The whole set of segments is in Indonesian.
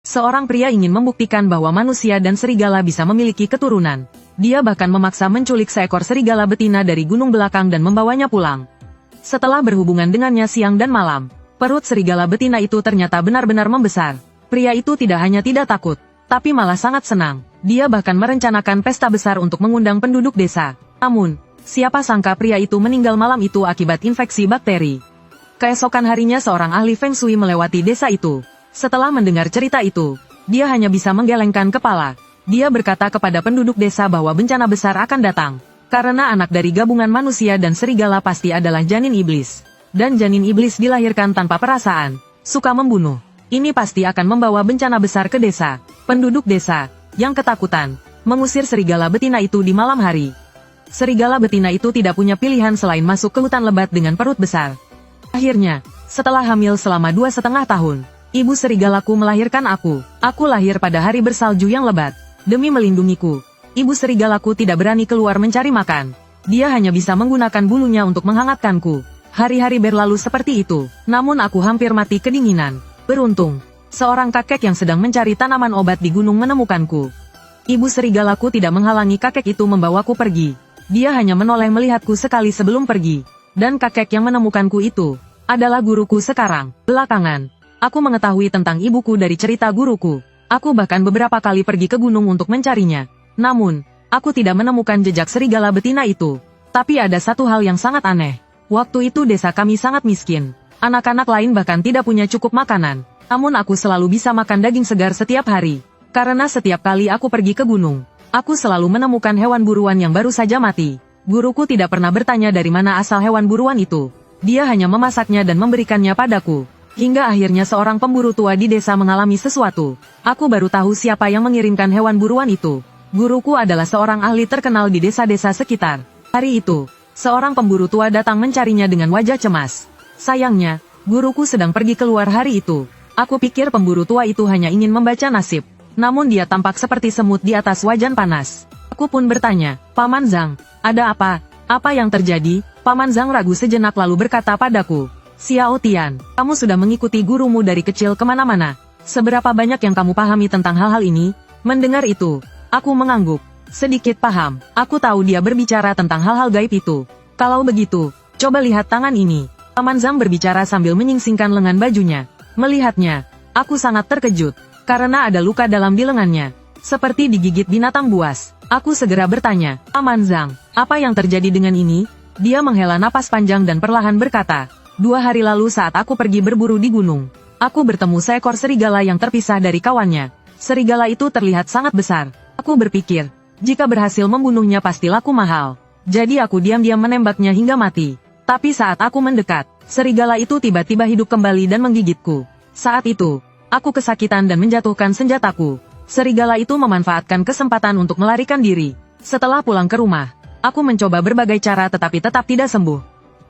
Seorang pria ingin membuktikan bahwa manusia dan serigala bisa memiliki keturunan. Dia bahkan memaksa menculik seekor serigala betina dari gunung belakang dan membawanya pulang. Setelah berhubungan dengannya siang dan malam, perut serigala betina itu ternyata benar-benar membesar. Pria itu tidak hanya tidak takut, tapi malah sangat senang. Dia bahkan merencanakan pesta besar untuk mengundang penduduk desa. Namun, siapa sangka pria itu meninggal malam itu akibat infeksi bakteri. Keesokan harinya seorang ahli Feng Shui melewati desa itu. Setelah mendengar cerita itu, dia hanya bisa menggelengkan kepala. Dia berkata kepada penduduk desa bahwa bencana besar akan datang. Karena anak dari gabungan manusia dan serigala pasti adalah janin iblis. Dan janin iblis dilahirkan tanpa perasaan, suka membunuh. Ini pasti akan membawa bencana besar ke desa. Penduduk desa, yang ketakutan, mengusir serigala betina itu di malam hari. Serigala betina itu tidak punya pilihan selain masuk ke hutan lebat dengan perut besar. Akhirnya, setelah hamil selama 2,5 tahun, ibu serigalaku melahirkan aku. Aku lahir pada hari bersalju yang lebat. Demi melindungiku, ibu serigalaku tidak berani keluar mencari makan. Dia hanya bisa menggunakan bulunya untuk menghangatkanku. Hari-hari berlalu seperti itu, namun aku hampir mati kedinginan. Beruntung, seorang kakek yang sedang mencari tanaman obat di gunung menemukanku. Ibu serigalaku tidak menghalangi kakek itu membawaku pergi. Dia hanya menoleh melihatku sekali sebelum pergi. Dan kakek yang menemukanku itu adalah guruku sekarang. Belakangan, aku mengetahui tentang ibuku dari cerita guruku. Aku bahkan beberapa kali pergi ke gunung untuk mencarinya. Namun, aku tidak menemukan jejak serigala betina itu. Tapi ada satu hal yang sangat aneh. Waktu itu desa kami sangat miskin. Anak-anak lain bahkan tidak punya cukup makanan. Namun aku selalu bisa makan daging segar setiap hari. Karena setiap kali aku pergi ke gunung, aku selalu menemukan hewan buruan yang baru saja mati. Guruku tidak pernah bertanya dari mana asal hewan buruan itu. Dia hanya memasaknya dan memberikannya padaku. Hingga akhirnya seorang pemburu tua di desa mengalami sesuatu. Aku baru tahu siapa yang mengirimkan hewan buruan itu. Guruku adalah seorang ahli terkenal di desa-desa sekitar. Hari itu, seorang pemburu tua datang mencarinya dengan wajah cemas. Sayangnya, guruku sedang pergi keluar hari itu. Aku pikir pemburu tua itu hanya ingin membaca nasib. Namun dia tampak seperti semut di atas wajan panas. Aku pun bertanya, "Paman Zhang, ada apa? Apa yang terjadi?" Paman Zhang ragu sejenak lalu berkata padaku, "Xiao Tian, kamu sudah mengikuti gurumu dari kecil kemana-mana. Seberapa banyak yang kamu pahami tentang hal-hal ini?" Mendengar itu, aku mengangguk. Sedikit paham, aku tahu dia berbicara tentang hal-hal gaib itu. Kalau begitu, coba lihat tangan ini. Paman Zhang berbicara sambil menyingsingkan lengan bajunya. Melihatnya, aku sangat terkejut, karena ada luka dalam di lengannya. Seperti digigit binatang buas. Aku segera bertanya, "Paman Zhang, apa yang terjadi dengan ini?" Dia menghela napas panjang dan perlahan berkata, 2 hari lalu saat aku pergi berburu di gunung, aku bertemu seekor serigala yang terpisah dari kawannya. Serigala itu terlihat sangat besar. Aku berpikir, jika berhasil membunuhnya pasti laku mahal. Jadi aku diam-diam menembaknya hingga mati. Tapi saat aku mendekat, serigala itu tiba-tiba hidup kembali dan menggigitku. Saat itu, aku kesakitan dan menjatuhkan senjataku. Serigala itu memanfaatkan kesempatan untuk melarikan diri. Setelah pulang ke rumah, aku mencoba berbagai cara tetapi tetap tidak sembuh.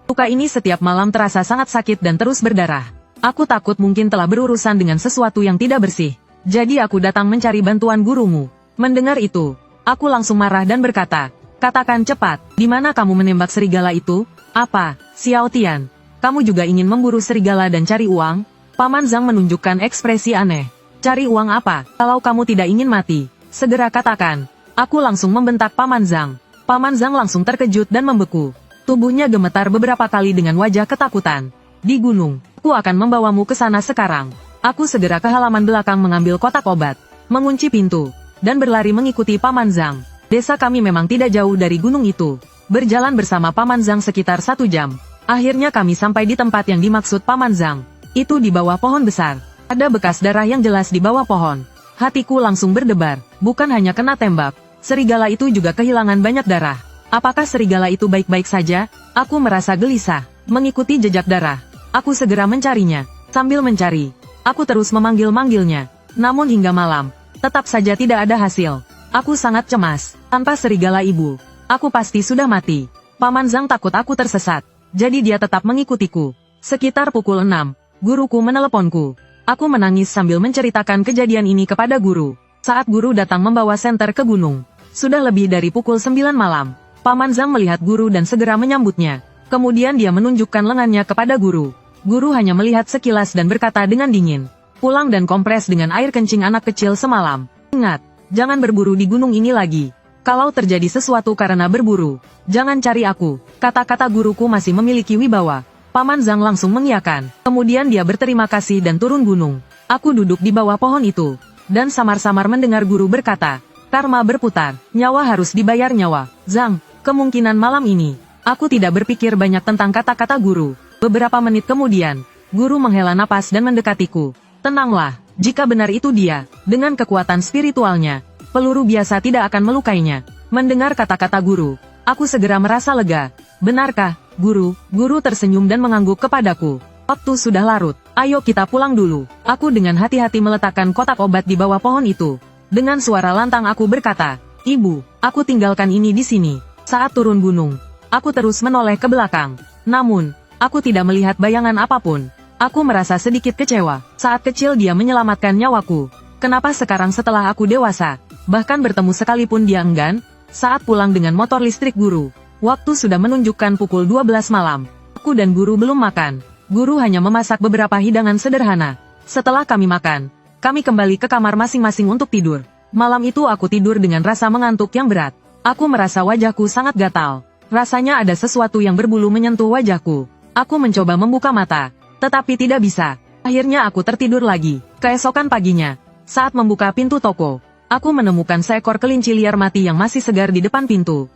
Luka ini setiap malam terasa sangat sakit dan terus berdarah. Aku takut mungkin telah berurusan dengan sesuatu yang tidak bersih. Jadi aku datang mencari bantuan gurumu. Mendengar itu, aku langsung marah dan berkata, "Katakan cepat, di mana kamu menembak serigala itu?" "Apa, Xiao Tian? Kamu juga ingin memburu serigala dan cari uang?" Paman Zhang menunjukkan ekspresi aneh. "Cari uang apa? Kalau kamu tidak ingin mati, segera katakan." Aku langsung membentak Paman Zhang. Paman Zhang langsung terkejut dan membeku. Tubuhnya gemetar beberapa kali dengan wajah ketakutan. "Di gunung, aku akan membawamu ke sana sekarang." Aku segera ke halaman belakang mengambil kotak obat, mengunci pintu, dan berlari mengikuti Paman Zhang. Desa kami memang tidak jauh dari gunung itu. Berjalan bersama Paman Zhang sekitar 1 jam. Akhirnya kami sampai di tempat yang dimaksud Paman Zhang. Itu di bawah pohon besar. Ada bekas darah yang jelas di bawah pohon. Hatiku langsung berdebar, bukan hanya kena tembak. Serigala itu juga kehilangan banyak darah. Apakah serigala itu baik-baik saja? Aku merasa gelisah. Mengikuti jejak darah, aku segera mencarinya. Sambil mencari, aku terus memanggil-manggilnya. Namun hingga malam, tetap saja tidak ada hasil. Aku sangat cemas. Tanpa serigala ibu, aku pasti sudah mati. Paman Zhang takut aku tersesat. Jadi dia tetap mengikutiku. Sekitar pukul 6, guruku meneleponku. Aku menangis sambil menceritakan kejadian ini kepada guru. Saat guru datang membawa senter ke gunung. Sudah lebih dari pukul 9 malam. Paman Zhang melihat guru dan segera menyambutnya. Kemudian dia menunjukkan lengannya kepada guru. Guru hanya melihat sekilas dan berkata dengan dingin, pulang dan kompres dengan air kencing anak kecil semalam. Ingat, jangan berburu di gunung ini lagi. Kalau terjadi sesuatu karena berburu, jangan cari aku. Kata-kata guruku masih memiliki wibawa. Paman Zhang langsung mengiyakan. Kemudian dia berterima kasih dan turun gunung. Aku duduk di bawah pohon itu, dan samar-samar mendengar guru berkata, karma berputar, nyawa harus dibayar nyawa. Zhang, kemungkinan malam ini, aku tidak berpikir banyak tentang kata-kata guru. Beberapa menit kemudian, guru menghela napas dan mendekatiku. Tenanglah, jika benar itu dia, dengan kekuatan spiritualnya, peluru biasa tidak akan melukainya. Mendengar kata-kata guru, aku segera merasa lega. Benarkah, guru? Guru tersenyum dan mengangguk kepadaku. Waktu sudah larut, ayo kita pulang dulu. Aku dengan hati-hati meletakkan kotak obat di bawah pohon itu. Dengan suara lantang aku berkata, Ibu, aku tinggalkan ini di sini. Saat turun gunung, aku terus menoleh ke belakang. Namun, aku tidak melihat bayangan apapun. Aku merasa sedikit kecewa. Saat kecil dia menyelamatkan nyawaku. Kenapa sekarang setelah aku dewasa, bahkan bertemu sekalipun dia enggan? Saat pulang dengan motor listrik guru, waktu sudah menunjukkan pukul 12 malam. Aku dan guru belum makan. Guru hanya memasak beberapa hidangan sederhana. Setelah kami makan, kami kembali ke kamar masing-masing untuk tidur. Malam itu aku tidur dengan rasa mengantuk yang berat. Aku merasa wajahku sangat gatal. Rasanya ada sesuatu yang berbulu menyentuh wajahku. Aku mencoba membuka mata, tetapi tidak bisa. Akhirnya aku tertidur lagi. Keesokan paginya, saat membuka pintu toko, aku menemukan seekor kelinci liar mati yang masih segar di depan pintu.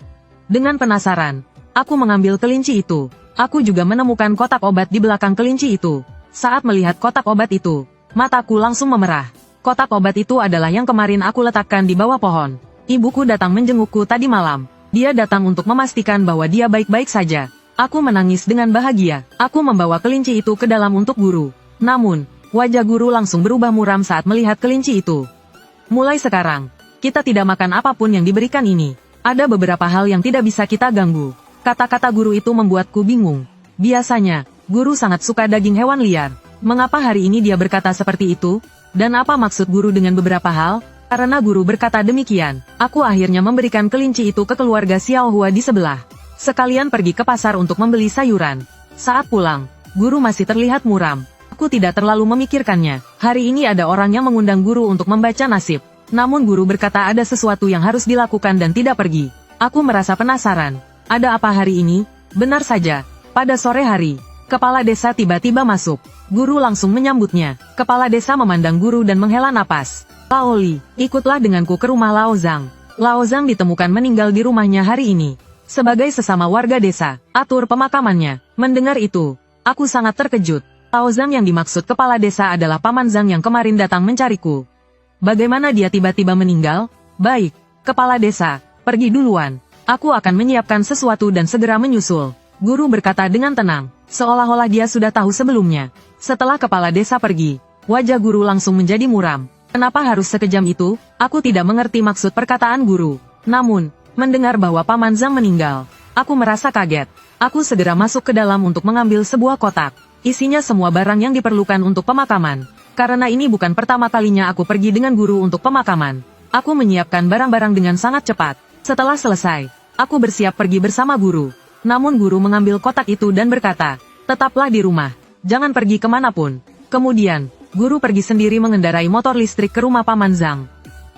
Dengan penasaran, aku mengambil kelinci itu. Aku juga menemukan kotak obat di belakang kelinci itu. Saat melihat kotak obat itu, mataku langsung memerah. Kotak obat itu adalah yang kemarin aku letakkan di bawah pohon. Ibuku datang menjengukku tadi malam. Dia datang untuk memastikan bahwa dia baik-baik saja. Aku menangis dengan bahagia. Aku membawa kelinci itu ke dalam untuk guru. Namun, wajah guru langsung berubah muram saat melihat kelinci itu. Mulai sekarang, kita tidak makan apapun yang diberikan ini. Ada beberapa hal yang tidak bisa kita ganggu. Kata-kata guru itu membuatku bingung. Biasanya, guru sangat suka daging hewan liar. Mengapa hari ini dia berkata seperti itu? Dan apa maksud guru dengan beberapa hal? Karena guru berkata demikian, aku akhirnya memberikan kelinci itu ke keluarga Xiao Hua di sebelah. Sekalian pergi ke pasar untuk membeli sayuran. Saat pulang, guru masih terlihat muram. Aku tidak terlalu memikirkannya. Hari ini ada orang yang mengundang guru untuk membaca nasib. Namun guru berkata ada sesuatu yang harus dilakukan dan tidak pergi. Aku merasa penasaran. Ada apa hari ini? Benar saja. Pada sore hari, kepala desa tiba-tiba masuk. Guru langsung menyambutnya. Kepala desa memandang guru dan menghela napas. Lao Li, ikutlah denganku ke rumah Lao Zhang. Lao Zhang ditemukan meninggal di rumahnya hari ini. Sebagai sesama warga desa, atur pemakamannya. Mendengar itu, aku sangat terkejut. Lao Zhang yang dimaksud kepala desa adalah Paman Zhang yang kemarin datang mencariku. Bagaimana dia tiba-tiba meninggal? Baik, kepala desa, pergi duluan. Aku akan menyiapkan sesuatu dan segera menyusul. Guru berkata dengan tenang, seolah-olah dia sudah tahu sebelumnya. Setelah kepala desa pergi, wajah guru langsung menjadi muram. Kenapa harus sekejam itu? Aku tidak mengerti maksud perkataan guru. Namun, mendengar bahwa Paman Zhang meninggal, aku merasa kaget. Aku segera masuk ke dalam untuk mengambil sebuah kotak. Isinya semua barang yang diperlukan untuk pemakaman. Karena ini bukan pertama kalinya aku pergi dengan guru untuk pemakaman. Aku menyiapkan barang-barang dengan sangat cepat. Setelah selesai, aku bersiap pergi bersama guru. Namun guru mengambil kotak itu dan berkata, tetaplah di rumah. Jangan pergi kemanapun. Kemudian, guru pergi sendiri mengendarai motor listrik ke rumah Paman Zhang.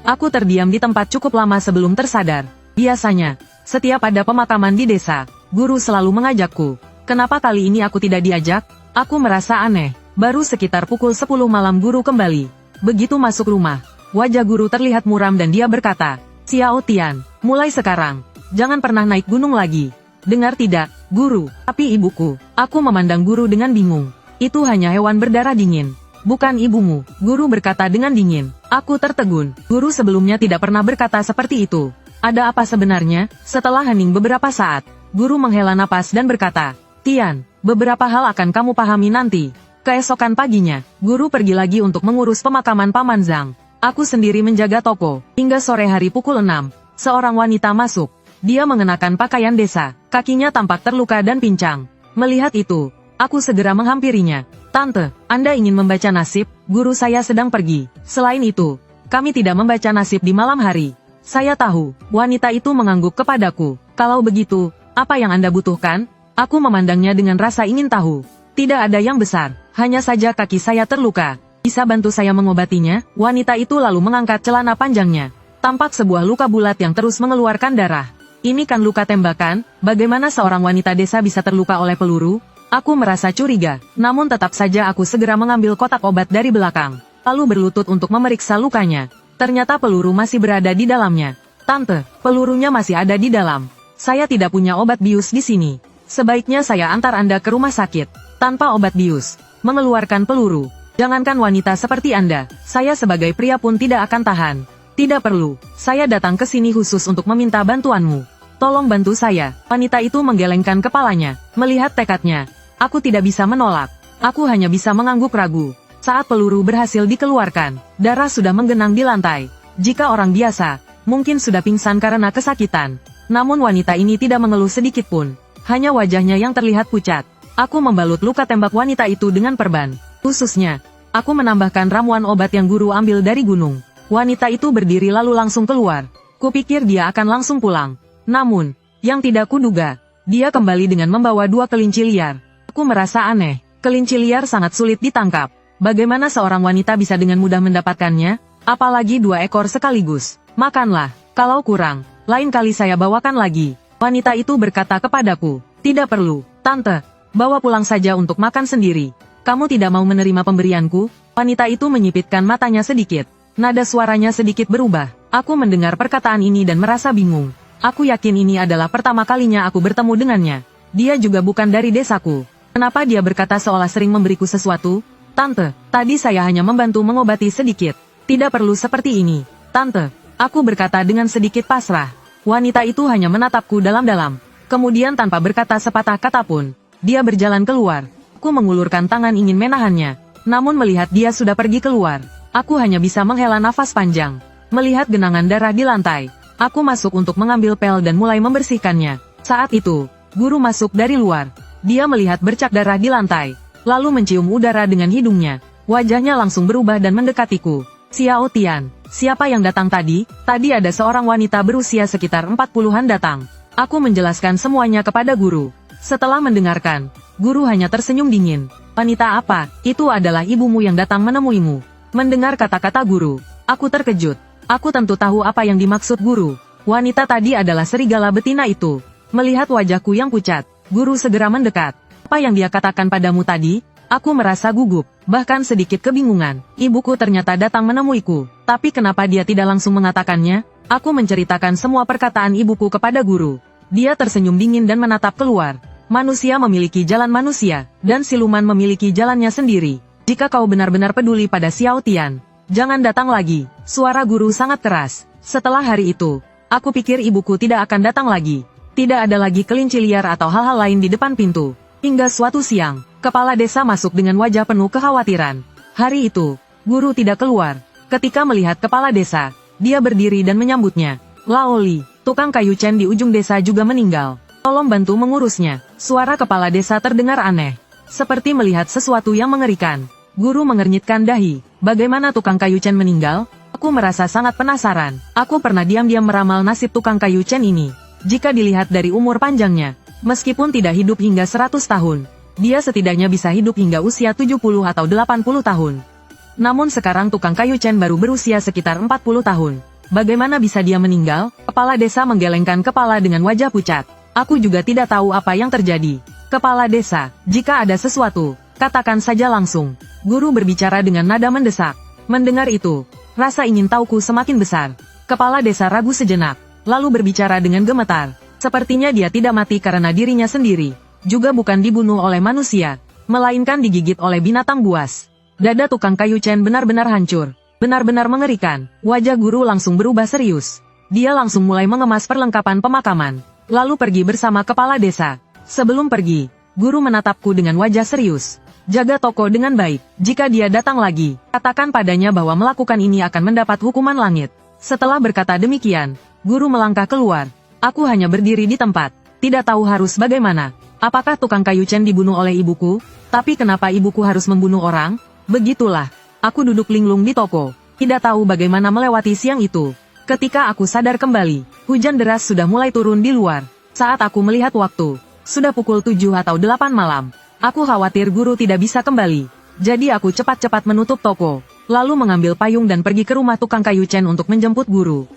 Aku terdiam di tempat cukup lama sebelum tersadar. Biasanya, setiap ada pemakaman di desa, guru selalu mengajakku. Kenapa kali ini aku tidak diajak? Aku merasa aneh. Baru sekitar pukul 10 malam guru kembali. Begitu masuk rumah, wajah guru terlihat muram dan dia berkata, Xiao Tian, mulai sekarang, jangan pernah naik gunung lagi. Dengar tidak, guru? Tapi ibuku. Aku memandang guru dengan bingung. Itu hanya hewan berdarah dingin. Bukan ibumu, guru berkata dengan dingin. Aku tertegun. Guru sebelumnya tidak pernah berkata seperti itu. Ada apa sebenarnya? Setelah hening beberapa saat, guru menghela napas dan berkata, Tian, beberapa hal akan kamu pahami nanti. Keesokan paginya, guru pergi lagi untuk mengurus pemakaman Paman Zhang. Aku sendiri menjaga toko. Hingga sore hari pukul 6, seorang wanita masuk. Dia mengenakan pakaian desa, kakinya tampak terluka dan pincang. Melihat itu, aku segera menghampirinya. Tante, Anda ingin membaca nasib? Guru saya sedang pergi. Selain itu, kami tidak membaca nasib di malam hari. Saya tahu, wanita itu mengangguk kepadaku. Kalau begitu, apa yang Anda butuhkan? Aku memandangnya dengan rasa ingin tahu. Tidak ada yang besar, hanya saja kaki saya terluka. Bisa bantu saya mengobatinya? Wanita itu lalu mengangkat celana panjangnya. Tampak sebuah luka bulat yang terus mengeluarkan darah. Ini kan luka tembakan, bagaimana seorang wanita desa bisa terluka oleh peluru? Aku merasa curiga, namun tetap saja aku segera mengambil kotak obat dari belakang, lalu berlutut untuk memeriksa lukanya. Ternyata peluru masih berada di dalamnya. Tante, pelurunya masih ada di dalam. Saya tidak punya obat bius di sini. Sebaiknya saya antar Anda ke rumah sakit. Tanpa obat bius, mengeluarkan peluru. Jangankan wanita seperti Anda, saya sebagai pria pun tidak akan tahan. Tidak perlu, saya datang ke sini khusus untuk meminta bantuanmu. Tolong bantu saya. Wanita itu menggelengkan kepalanya. Melihat tekadnya, aku tidak bisa menolak. Aku hanya bisa mengangguk ragu. Saat peluru berhasil dikeluarkan, darah sudah menggenang di lantai. Jika orang biasa, mungkin sudah pingsan karena kesakitan. Namun wanita ini tidak mengeluh sedikit pun. Hanya wajahnya yang terlihat pucat. Aku membalut luka tembak wanita itu dengan perban. Khususnya, aku menambahkan ramuan obat yang guru ambil dari gunung. Wanita itu berdiri lalu langsung keluar. Kupikir dia akan langsung pulang. Namun, yang tidak kuduga, dia kembali dengan membawa 2 kelinci liar. Aku merasa aneh. Kelinci liar sangat sulit ditangkap. Bagaimana seorang wanita bisa dengan mudah mendapatkannya? Apalagi 2 ekor sekaligus. Makanlah, kalau kurang, lain kali saya bawakan lagi. Wanita itu berkata kepadaku, tidak perlu, Tante. Bawa pulang saja untuk makan sendiri. Kamu tidak mau menerima pemberianku? Wanita itu menyipitkan matanya sedikit. Nada suaranya sedikit berubah. Aku mendengar perkataan ini dan merasa bingung. Aku yakin ini adalah pertama kalinya aku bertemu dengannya. Dia juga bukan dari desaku. Kenapa dia berkata seolah sering memberiku sesuatu? Tante, tadi saya hanya membantu mengobati sedikit. Tidak perlu seperti ini. Tante, aku berkata dengan sedikit pasrah. Wanita itu hanya menatapku dalam-dalam. Kemudian tanpa berkata sepatah kata pun, dia berjalan keluar. Aku mengulurkan tangan ingin menahannya. Namun melihat dia sudah pergi keluar, aku hanya bisa menghela nafas panjang. Melihat genangan darah di lantai, aku masuk untuk mengambil pel dan mulai membersihkannya. Saat itu, guru masuk dari luar. Dia melihat bercak darah di lantai, lalu mencium udara dengan hidungnya. Wajahnya langsung berubah dan mendekatiku. Xiao Tian, siapa yang datang tadi? Tadi ada seorang wanita berusia sekitar 40-an datang. Aku menjelaskan semuanya kepada guru. Setelah mendengarkan, guru hanya tersenyum dingin. Wanita apa? Itu adalah ibumu yang datang menemuimu. Mendengar kata-kata guru, aku terkejut. Aku tentu tahu apa yang dimaksud guru. Wanita tadi adalah serigala betina itu. Melihat wajahku yang pucat, guru segera mendekat. Apa yang dia katakan padamu tadi? Aku merasa gugup, bahkan sedikit kebingungan. Ibuku ternyata datang menemuiku. Tapi kenapa dia tidak langsung mengatakannya? Aku menceritakan semua perkataan ibuku kepada guru. Dia tersenyum dingin dan menatap keluar. Manusia memiliki jalan manusia, dan siluman memiliki jalannya sendiri. Jika kau benar-benar peduli pada Xiao Tian, jangan datang lagi. Suara guru sangat keras. Setelah hari itu, aku pikir ibuku tidak akan datang lagi. Tidak ada lagi kelinci liar atau hal-hal lain di depan pintu. Hingga suatu siang, kepala desa masuk dengan wajah penuh kekhawatiran. Hari itu, guru tidak keluar. Ketika melihat kepala desa, dia berdiri dan menyambutnya. Laoli, tukang kayu Chen di ujung desa juga meninggal. Tolong bantu mengurusnya. Suara kepala desa terdengar aneh. Seperti melihat sesuatu yang mengerikan. Guru mengernyitkan dahi. Bagaimana tukang kayu Chen meninggal? Aku merasa sangat penasaran. Aku pernah diam-diam meramal nasib tukang kayu Chen ini. Jika dilihat dari umur panjangnya, meskipun tidak hidup hingga 100 tahun, dia setidaknya bisa hidup hingga usia 70 atau 80 tahun. Namun sekarang tukang kayu Chen baru berusia sekitar 40 tahun. Bagaimana bisa dia meninggal? Kepala desa menggelengkan kepala dengan wajah pucat. Aku juga tidak tahu apa yang terjadi. Kepala desa, jika ada sesuatu, katakan saja langsung. Guru berbicara dengan nada mendesak. Mendengar itu, rasa ingin tahuku semakin besar. Kepala desa ragu sejenak, lalu berbicara dengan gemetar. Sepertinya dia tidak mati karena dirinya sendiri. Juga bukan dibunuh oleh manusia, melainkan digigit oleh binatang buas. Dada tukang kayu Chen benar-benar hancur. Benar-benar mengerikan. Wajah guru langsung berubah serius. Dia langsung mulai mengemas perlengkapan pemakaman. Lalu pergi bersama kepala desa. Sebelum pergi, guru menatapku dengan wajah serius. Jaga toko dengan baik. Jika dia datang lagi, katakan padanya bahwa melakukan ini akan mendapat hukuman langit. Setelah berkata demikian, guru melangkah keluar. Aku hanya berdiri di tempat. Tidak tahu harus bagaimana. Apakah tukang kayu Chen dibunuh oleh ibuku? Tapi kenapa ibuku harus membunuh orang? Begitulah. Aku duduk linglung di toko. Tidak tahu bagaimana melewati siang itu. Ketika aku sadar kembali, hujan deras sudah mulai turun di luar. Saat aku melihat waktu, sudah pukul 7 atau 8 malam. Aku khawatir guru tidak bisa kembali. Jadi aku cepat-cepat menutup toko, lalu mengambil payung dan pergi ke rumah tukang kayu Chen untuk menjemput guru.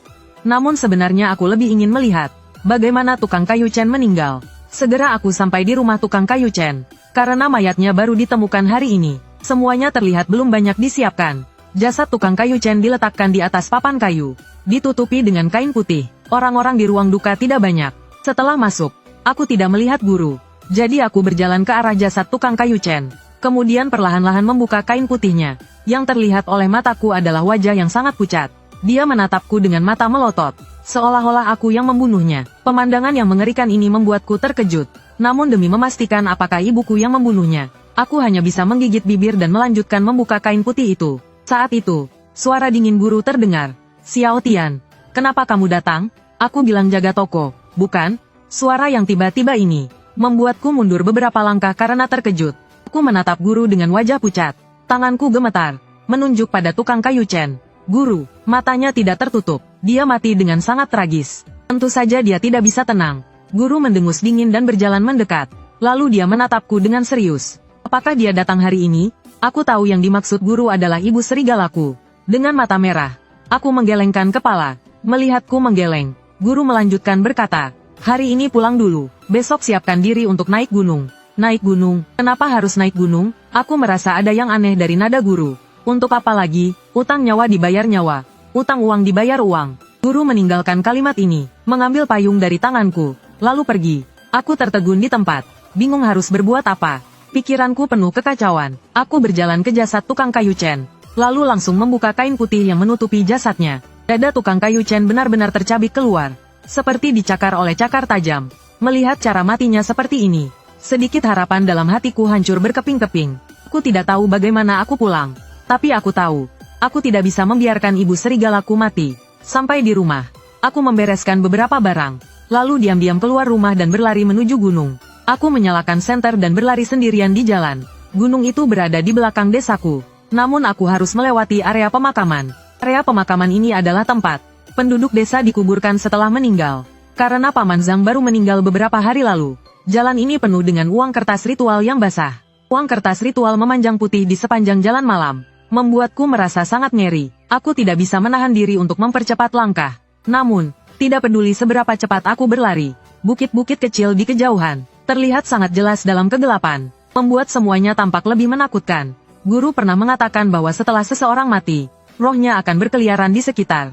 Namun sebenarnya aku lebih ingin melihat bagaimana tukang kayu Chen meninggal. Segera aku sampai di rumah tukang kayu Chen. Karena mayatnya baru ditemukan hari ini, semuanya terlihat belum banyak disiapkan. Jasad tukang kayu Chen diletakkan di atas papan kayu, ditutupi dengan kain putih. Orang-orang di ruang duka tidak banyak. Setelah masuk, aku tidak melihat guru. Jadi aku berjalan ke arah jasad tukang kayu Chen. Kemudian perlahan-lahan membuka kain putihnya. Yang terlihat oleh mataku adalah wajah yang sangat pucat. Dia menatapku dengan mata melotot, seolah-olah aku yang membunuhnya. Pemandangan yang mengerikan ini membuatku terkejut. Namun demi memastikan apakah ibuku yang membunuhnya, aku hanya bisa menggigit bibir dan melanjutkan membuka kain putih itu. Saat itu, suara dingin guru terdengar. "Xiao Tian, kenapa kamu datang?" Aku bilang jaga toko, bukan? Suara yang tiba-tiba ini membuatku mundur beberapa langkah karena terkejut. Aku menatap guru dengan wajah pucat. Tanganku gemetar, menunjuk pada tukang kayu Chen. Guru, matanya tidak tertutup. Dia mati dengan sangat tragis. Tentu saja dia tidak bisa tenang. Guru mendengus dingin dan berjalan mendekat. Lalu dia menatapku dengan serius. Apakah dia datang hari ini? Aku tahu yang dimaksud guru adalah ibu serigalaku. Dengan mata merah, aku menggelengkan kepala. Melihatku menggeleng, guru melanjutkan berkata, "Hari ini pulang dulu. Besok siapkan diri untuk naik gunung." Naik gunung? Kenapa harus naik gunung? Aku merasa ada yang aneh dari nada guru. Untuk apa lagi? Utang nyawa dibayar nyawa. Utang uang dibayar uang. Guru meninggalkan kalimat ini, mengambil payung dari tanganku, lalu pergi. Aku tertegun di tempat, bingung harus berbuat apa. Pikiranku penuh kekacauan. Aku berjalan ke jasad tukang kayu Chen, lalu langsung membuka kain putih yang menutupi jasadnya. Dada tukang kayu Chen benar-benar tercabik keluar, seperti dicakar oleh cakar tajam. Melihat cara matinya seperti ini, sedikit harapan dalam hatiku hancur berkeping-keping. Aku tidak tahu bagaimana aku pulang. Tapi aku tahu, aku tidak bisa membiarkan ibu serigalaku mati. Sampai di rumah, aku membereskan beberapa barang. Lalu diam-diam keluar rumah dan berlari menuju gunung. Aku menyalakan senter dan berlari sendirian di jalan. Gunung itu berada di belakang desaku. Namun aku harus melewati area pemakaman. Area pemakaman ini adalah tempat penduduk desa dikuburkan setelah meninggal. Karena Paman Zhang baru meninggal beberapa hari lalu. Jalan ini penuh dengan uang kertas ritual yang basah. Uang kertas ritual memanjang putih di sepanjang jalan malam, membuatku merasa sangat ngeri. Aku tidak bisa menahan diri untuk mempercepat langkah. Namun, tidak peduli seberapa cepat aku berlari, bukit-bukit kecil di kejauhan terlihat sangat jelas dalam kegelapan, membuat semuanya tampak lebih menakutkan. Guru pernah mengatakan bahwa setelah seseorang mati, rohnya akan berkeliaran di sekitar.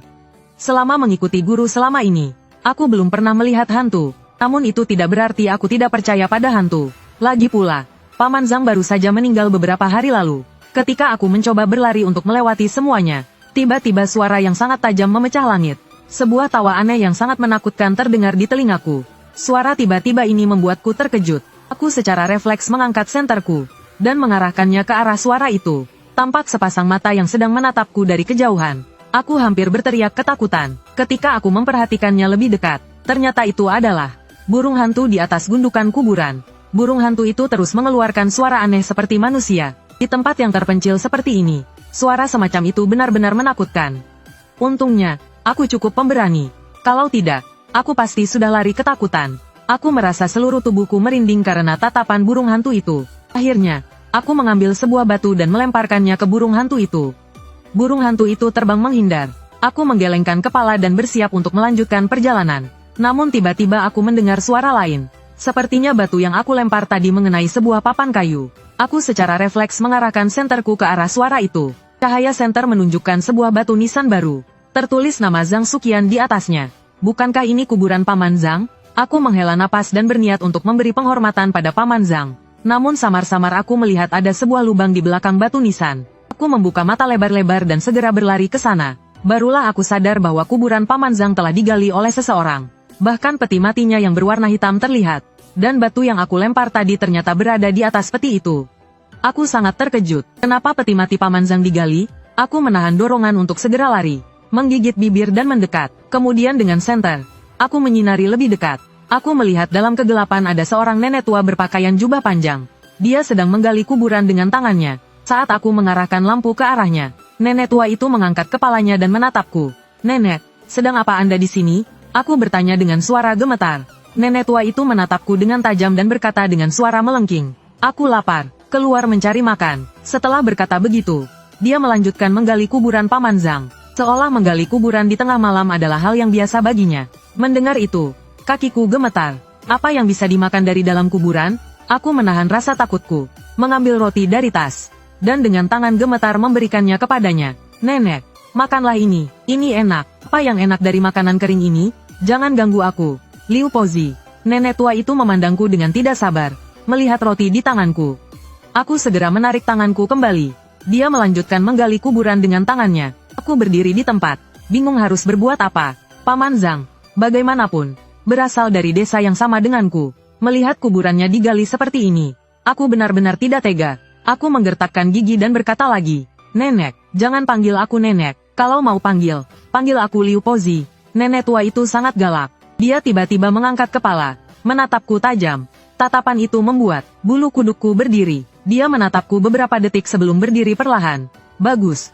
Selama mengikuti guru selama ini, aku belum pernah melihat hantu. Namun itu tidak berarti aku tidak percaya pada hantu. Lagi pula, Paman Zhang baru saja meninggal beberapa hari lalu. Ketika aku mencoba berlari untuk melewati semuanya, tiba-tiba suara yang sangat tajam memecah langit. Sebuah tawa aneh yang sangat menakutkan terdengar di telingaku. Suara tiba-tiba ini membuatku terkejut. Aku secara refleks mengangkat senterku dan mengarahkannya ke arah suara itu. Tampak sepasang mata yang sedang menatapku dari kejauhan. Aku hampir berteriak ketakutan. Ketika aku memperhatikannya lebih dekat, ternyata itu adalah burung hantu di atas gundukan kuburan. Burung hantu itu terus mengeluarkan suara aneh seperti manusia. Di tempat yang terpencil seperti ini, suara semacam itu benar-benar menakutkan. Untungnya, aku cukup pemberani. Kalau tidak, aku pasti sudah lari ketakutan. Aku merasa seluruh tubuhku merinding karena tatapan burung hantu itu. Akhirnya, aku mengambil sebuah batu dan melemparkannya ke burung hantu itu. Burung hantu itu terbang menghindar. Aku menggelengkan kepala dan bersiap untuk melanjutkan perjalanan. Namun tiba-tiba aku mendengar suara lain. Sepertinya batu yang aku lempar tadi mengenai sebuah papan kayu. Aku secara refleks mengarahkan senterku ke arah suara itu. Cahaya senter menunjukkan sebuah batu nisan baru. Tertulis nama Zhang Suqian di atasnya. Bukankah ini kuburan Paman Zhang? Aku menghela napas dan berniat untuk memberi penghormatan pada Paman Zhang. Namun samar-samar aku melihat ada sebuah lubang di belakang batu nisan. Aku membuka mata lebar-lebar dan segera berlari ke sana. Barulah aku sadar bahwa kuburan Paman Zhang telah digali oleh seseorang. Bahkan peti matinya yang berwarna hitam terlihat. Dan batu yang aku lempar tadi ternyata berada di atas peti itu. Aku sangat terkejut. Kenapa peti mati Paman Zhang digali? Aku menahan dorongan untuk segera lari, menggigit bibir dan mendekat. Kemudian dengan senter, aku menyinari lebih dekat. Aku melihat dalam kegelapan ada seorang nenek tua berpakaian jubah panjang. Dia sedang menggali kuburan dengan tangannya. Saat aku mengarahkan lampu ke arahnya, nenek tua itu mengangkat kepalanya dan menatapku. "Nenek, sedang apa Anda di sini?" Aku bertanya dengan suara gemetar. Nenek tua itu menatapku dengan tajam dan berkata dengan suara melengking, "Aku lapar." keluar mencari makan. Setelah berkata begitu, dia melanjutkan menggali kuburan Paman Zhang. Seolah menggali kuburan di tengah malam adalah hal yang biasa baginya. Mendengar itu, kakiku gemetar. Apa yang bisa dimakan dari dalam kuburan? Aku menahan rasa takutku, mengambil roti dari tas, dan dengan tangan gemetar memberikannya kepadanya. Nenek, makanlah ini enak. Apa yang enak dari makanan kering ini? Jangan ganggu aku. Liu Pozi. Nenek tua itu memandangku dengan tidak sabar, melihat roti di tanganku. Aku segera menarik tanganku kembali. Dia melanjutkan menggali kuburan dengan tangannya. Aku berdiri di tempat, bingung harus berbuat apa. Paman Zhang, bagaimanapun, berasal dari desa yang sama denganku. Melihat kuburannya digali seperti ini, aku benar-benar tidak tega. Aku menggertakkan gigi dan berkata lagi, Nenek, jangan panggil aku nenek. Kalau mau panggil aku Liu Pozi. Nenek tua itu sangat galak. Dia tiba-tiba mengangkat kepala, menatapku tajam. Tatapan itu membuat bulu kudukku berdiri. Dia menatapku beberapa detik sebelum berdiri perlahan. Bagus.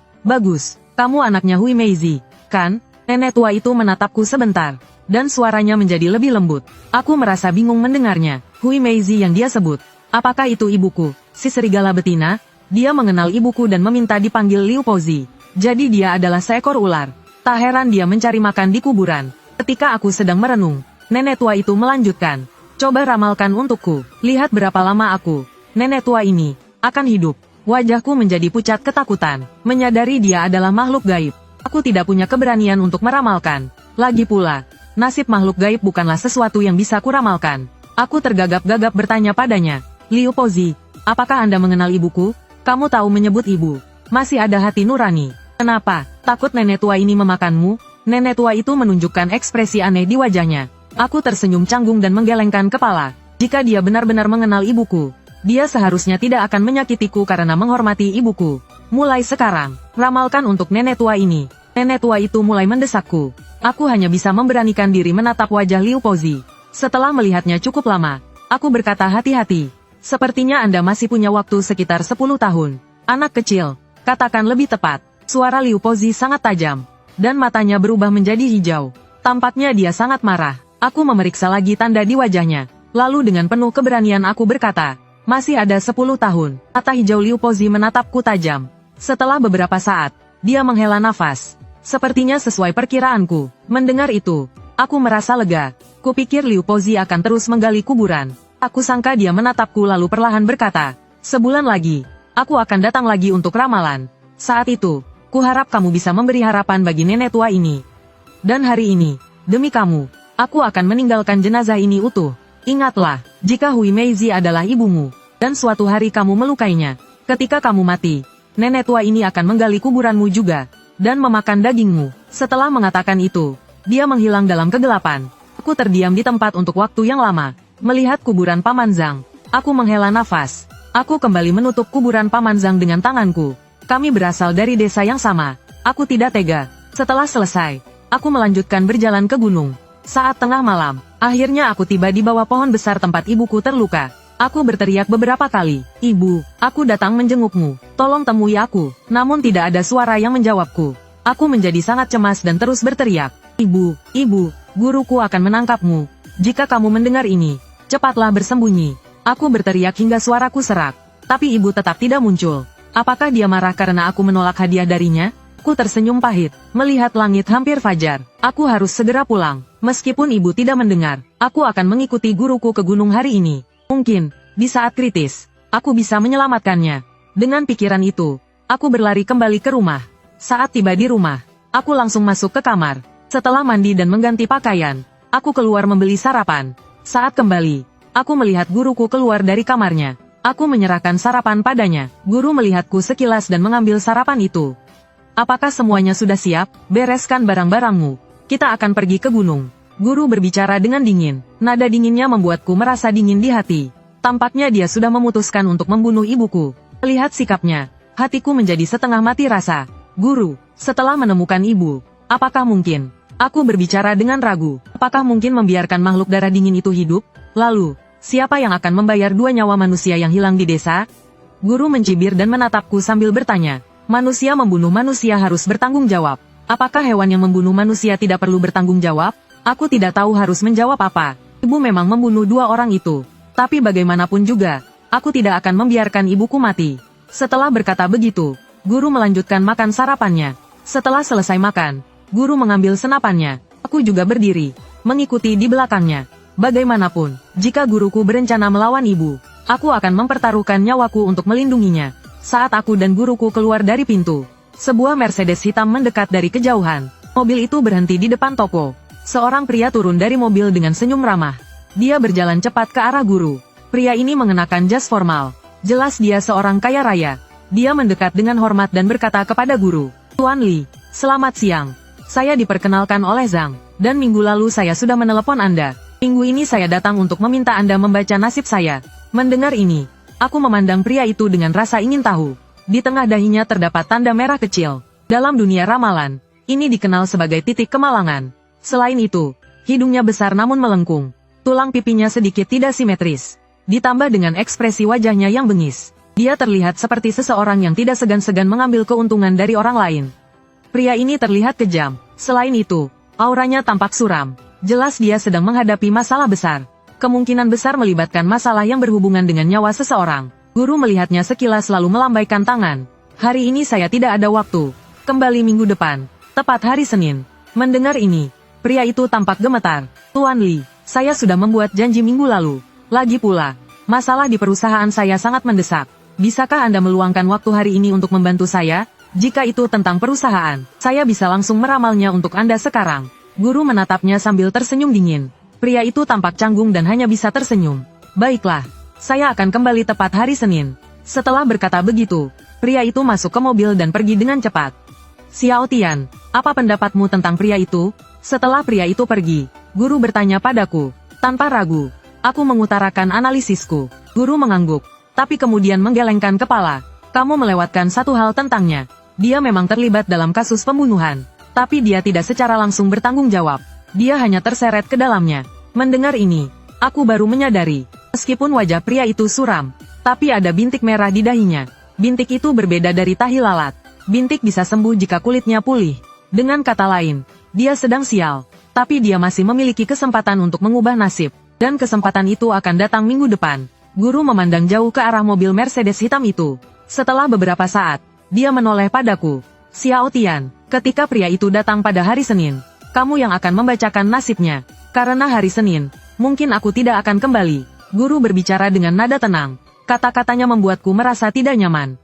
Kamu anaknya Hui Meizi, kan? Nenek tua itu menatapku sebentar, dan suaranya menjadi lebih lembut. Aku merasa bingung mendengarnya. Hui Meizi yang dia sebut. Apakah itu ibuku, si serigala betina? Dia mengenal ibuku dan meminta dipanggil Liu Pozi. Jadi dia adalah seekor ular. Tak heran dia mencari makan di kuburan. Ketika aku sedang merenung, nenek tua itu melanjutkan. Coba ramalkan untukku. Lihat berapa lama aku, nenek tua ini, akan hidup. Wajahku menjadi pucat ketakutan. Menyadari dia adalah makhluk gaib. Aku tidak punya keberanian untuk meramalkan. Lagi pula, nasib makhluk gaib bukanlah sesuatu yang bisa kuramalkan. Aku tergagap-gagap bertanya padanya. Liu Pozi, apakah Anda mengenal ibuku? Kamu tahu menyebut ibu. Masih ada hati nurani. Kenapa? Takut nenek tua ini memakanmu? Nenek tua itu menunjukkan ekspresi aneh di wajahnya. Aku tersenyum canggung dan menggelengkan kepala. Jika dia benar-benar mengenal ibuku, dia seharusnya tidak akan menyakitiku karena menghormati ibuku. Mulai sekarang, ramalkan untuk nenek tua ini. Nenek tua itu mulai mendesakku. Aku hanya bisa memberanikan diri menatap wajah Liu Pozi. Setelah melihatnya cukup lama, aku berkata hati-hati. Sepertinya Anda masih punya waktu sekitar 10 tahun. Anak kecil, katakan lebih tepat. Suara Liu Pozi sangat tajam, dan matanya berubah menjadi hijau. Tampaknya dia sangat marah. Aku memeriksa lagi tanda di wajahnya. Lalu dengan penuh keberanian aku berkata, masih ada 10 tahun. Mata hijau Liu Pozi menatapku tajam. Setelah beberapa saat, dia menghela nafas. Sepertinya sesuai perkiraanku. Mendengar itu, aku merasa lega. Kupikir Liu Pozi akan terus menggali kuburan. Aku sangka dia menatapku lalu perlahan berkata, sebulan lagi, aku akan datang lagi untuk ramalan. Saat itu, kuharap kamu bisa memberi harapan bagi nenek tua ini. Dan hari ini, demi kamu, aku akan meninggalkan jenazah ini utuh. Ingatlah, jika Hui Meizi adalah ibumu, dan suatu hari kamu melukainya, ketika kamu mati, nenek tua ini akan menggali kuburanmu juga, dan memakan dagingmu. Setelah mengatakan itu, dia menghilang dalam kegelapan. Aku terdiam di tempat untuk waktu yang lama. Melihat kuburan Paman Zhang, aku menghela nafas. Aku kembali menutup kuburan Paman Zhang dengan tanganku. Kami berasal dari desa yang sama. Aku tidak tega. Setelah selesai, aku melanjutkan berjalan ke gunung. Saat tengah malam, akhirnya aku tiba di bawah pohon besar tempat ibuku terluka. Aku berteriak beberapa kali, Ibu, aku datang menjengukmu. Tolong temui aku. Namun tidak ada suara yang menjawabku. Aku menjadi sangat cemas dan terus berteriak, Ibu, guruku akan menangkapmu. Jika kamu mendengar ini, cepatlah bersembunyi. Aku berteriak hingga suaraku serak. Tapi ibu tetap tidak muncul. Apakah dia marah karena aku menolak hadiah darinya? Aku tersenyum pahit. Melihat langit hampir fajar. Aku harus segera pulang. Meskipun ibu tidak mendengar, aku akan mengikuti guruku ke gunung hari ini. Mungkin, di saat kritis, aku bisa menyelamatkannya. Dengan pikiran itu, aku berlari kembali ke rumah. Saat tiba di rumah, aku langsung masuk ke kamar. Setelah mandi dan mengganti pakaian, aku keluar membeli sarapan. Saat kembali, aku melihat guruku keluar dari kamarnya. Aku menyerahkan sarapan padanya. Guru melihatku sekilas dan mengambil sarapan itu. Apakah semuanya sudah siap? Bereskan barang-barangmu. Kita akan pergi ke gunung. Guru berbicara dengan dingin. Nada dinginnya membuatku merasa dingin di hati. Tampaknya dia sudah memutuskan untuk membunuh ibuku. Lihat sikapnya, hatiku menjadi setengah mati rasa. Guru, setelah menemukan ibu, apakah mungkin? Aku berbicara dengan ragu. Apakah mungkin membiarkan makhluk darah dingin itu hidup? Lalu, siapa yang akan membayar 2 nyawa manusia yang hilang di desa? Guru mencibir dan menatapku sambil bertanya. Manusia membunuh manusia harus bertanggung jawab. Apakah hewan yang membunuh manusia tidak perlu bertanggung jawab? Aku tidak tahu harus menjawab apa. Ibu memang membunuh 2 orang itu. Tapi bagaimanapun juga, Aku tidak akan membiarkan ibuku mati. Setelah berkata begitu, guru melanjutkan makan sarapannya. Setelah selesai makan, guru mengambil senapannya. Aku juga berdiri, mengikuti di belakangnya. Bagaimanapun, jika guruku berencana melawan ibu, aku akan mempertaruhkan nyawaku untuk melindunginya. Saat aku dan guruku keluar dari pintu, sebuah Mercedes hitam mendekat dari kejauhan. Mobil itu berhenti di depan toko. Seorang pria turun dari mobil dengan senyum ramah. Dia berjalan cepat ke arah guru. Pria ini mengenakan jas formal. Jelas dia seorang kaya raya. Dia mendekat dengan hormat dan berkata kepada guru, "Tuan Li, selamat siang. Saya diperkenalkan oleh Zhang, dan minggu lalu saya sudah menelepon Anda. Minggu ini saya datang untuk meminta Anda membaca nasib saya." Mendengar ini, aku memandang pria itu dengan rasa ingin tahu. Di tengah dahinya terdapat tanda merah kecil. Dalam dunia ramalan, ini dikenal sebagai titik kemalangan. Selain itu, hidungnya besar namun melengkung. Tulang pipinya sedikit tidak simetris. Ditambah dengan ekspresi wajahnya yang bengis. Dia terlihat seperti seseorang yang tidak segan-segan mengambil keuntungan dari orang lain. Pria ini terlihat kejam. Selain itu, auranya tampak suram. Jelas dia sedang menghadapi masalah besar. Kemungkinan besar melibatkan masalah yang berhubungan dengan nyawa seseorang. Guru melihatnya sekilas lalu melambaikan tangan. "Hari ini saya tidak ada waktu. Kembali minggu depan, tepat hari Senin." Mendengar ini, pria itu tampak gemetar. "Tuan Li, saya sudah membuat janji minggu lalu. Lagi pula, masalah di perusahaan saya sangat mendesak. Bisakah Anda meluangkan waktu hari ini untuk membantu saya? Jika itu tentang perusahaan, saya bisa langsung meramalnya untuk Anda sekarang." Guru menatapnya sambil tersenyum dingin. Pria itu tampak canggung dan hanya bisa tersenyum. "Baiklah, saya akan kembali tepat hari Senin." Setelah berkata begitu, pria itu masuk ke mobil dan pergi dengan cepat. "Xiao Tian, apa pendapatmu tentang pria itu?" Setelah pria itu pergi, guru bertanya padaku. Tanpa ragu, aku mengutarakan analisisku. Guru mengangguk, tapi kemudian menggelengkan kepala. "Kamu melewatkan satu hal tentangnya. Dia memang terlibat dalam kasus pembunuhan, tapi dia tidak secara langsung bertanggung jawab. Dia hanya terseret ke dalamnya." Mendengar ini, aku baru menyadari, meskipun wajah pria itu suram, tapi ada bintik merah di dahinya. Bintik itu berbeda dari tahi lalat. Bintik bisa sembuh jika kulitnya pulih. Dengan kata lain, dia sedang sial, tapi dia masih memiliki kesempatan untuk mengubah nasib, dan kesempatan itu akan datang minggu depan. Guru memandang jauh ke arah mobil Mercedes hitam itu. Setelah beberapa saat, dia menoleh padaku. "Xiao Tian, ketika pria itu datang pada hari Senin, kamu yang akan membacakan nasibnya. Karena hari Senin, mungkin aku tidak akan kembali." Guru berbicara dengan nada tenang. Kata-katanya membuatku merasa tidak nyaman.